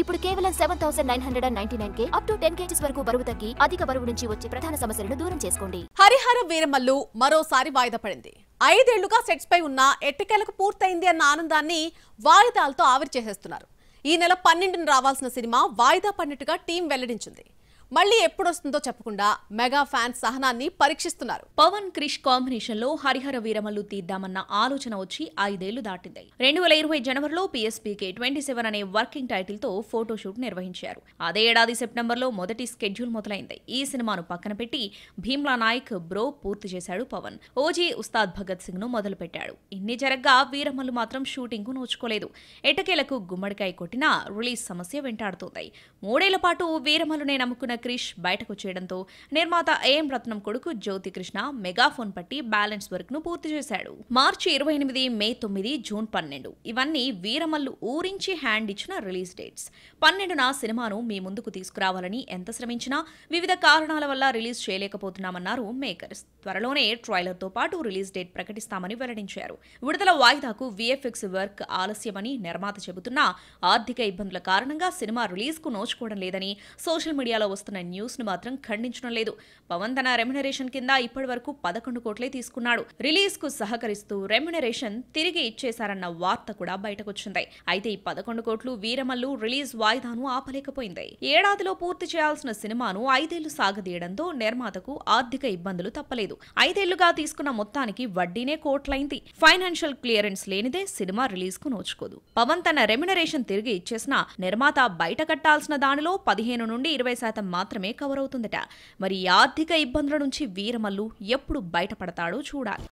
ఇప్పుడు కేవలం 7,999K up to 10 kgs వరకు బరువు తగ్గి అధిక బరువు నుంచి వచ్చే ప్రధాన సమస్యలను దూరం చేసుకోండి. హరిహర వీరమల్లు మరోసారి వాయిదా పడింది. 5 ఏళ్లుగా సెట్స్ పై ఉన్న ఎట్టకేలకు పూర్తయింది అన్న ఆనందాన్ని వాయిదాలతో ఆవిరి చేసేస్తున్నారు. ఈ నెల 12న రావాల్సిన సినిమా వాయిదా పడినట్టుగా టీం వెల్లడించింది. మళ్ళీ ఎప్పుడొస్తుందో చెప్పకుండా మెగా ఫ్యాన్స్ సహనాన్ని పరీక్షిస్తున్నారు. పవన్ క్రిష్ కాంబినేషన్ లో హరిహర వీరమల్లు తీద్దామన్న ఆలోచన వచ్చి 5 ఏళ్లు దాటింది. 2020 జనవరిలో PSPK 27 అనే వర్కింగ్ టైటిల్ తో ఫోటోషూట్ నిర్వహించారు. అదే ఏడాది సెప్టెంబర్లో మొదటి స్కెడ్యూల్ మొదలైంది. ఈ సినిమాను పక్కన పెట్టి భీమ్లా నాయక్ బ్రో పూర్తి చేశాడు పవన్. ఓజీ ఉస్తాద్ భగత్ సింగ్ ను మొదలు పెట్టాడు. ఇన్ని జరగ్గా వీరమల్లు మాత్రం షూటింగ్ కు నోచుకోలేదు. ఎటకేలకు గుమ్మడికాయ కొట్టినా రిలీజ్ సమస్య వెంటాడుతోంది. 3 ఏళ్ల పాటు వీరమల్లునే నమ్ముకున్న క్రిష్ బయటకు వచ్చేయడంతో నిర్మాత ఏఎం రత్నం కొడుకు జ్యోతి కృష్ణ మెగాఫోన్ పట్టి బ్యాలెన్స్ వర్క్ ను పూర్తి చేశాడు. మార్చి 28, మే 9, జూన్ 12 ఇవన్నీ వీరమల్లు ఊరించి హ్యాండ్ ఇచ్చిన రిలీజ్ డేట్స్. 12న సినిమాను మీ ముందుకు తీసుకురావాలని ఎంత శ్రమించినా వివిధ కారణాల వల్ల రిలీజ్ చేయలేకపోతున్నామన్నారు మేకర్స్. త్వరలోనే ట్రైలర్ తో పాటు రిలీజ్ డేట్ ప్రకటిస్తామని వెల్లడించారు. విడుదల వాయిదాకు VFX వర్క్ ఆలస్యమని నిర్మాత చెబుతున్నా ఆర్థిక ఇబ్బందుల కారణంగా సినిమా రిలీజ్ కు నోచుకోవడం లేదని సోషల్ మీడియాలో వస్తున్న న్యూస్ ను మాత్రం ఖండించడం లేదు. పవన్ తన రెమ్యునరేషన్ కింద ఇప్పటి వరకు 11 కోట్లే తీసుకున్నాడు. రిలీజ్ కు సహకరిస్తూ రెమ్యునరేషన్ తిరిగి ఇచ్చేశారన్న వార్త కూడా బయటకొచ్చింది. అయితే ఈ 11 కోట్లు వీరమల్లు రిలీజ్ వాయిదాను ఆపలేకపోయింది. ఏడాదిలో పూర్తి చేయాల్సిన సినిమాను 5 ఏళ్లు సాగదీయడంతో నిర్మాతకు ఆర్థిక ఇబ్బందులు తప్పలేదు. 5 ఏళ్లుగా తీసుకున్న మొత్తానికి వడ్డీనే కోట్లైంది. ఫైనాన్షియల్ క్లియరెన్స్ లేనిదే సినిమా రిలీజ్ కు నోచుకోదు. పవన్ తన రెమ్యునరేషన్ తిరిగి ఇచ్చేసినా నిర్మాత బయట కట్టాల్సిన దానిలో 15 నుండి 20% మాత్రమే కవర్ అవుతుందట. మరి ఆర్థిక ఇబ్బందుల నుంచి వీరమల్లు ఎప్పుడు బయటపడతాడో చూడాలి.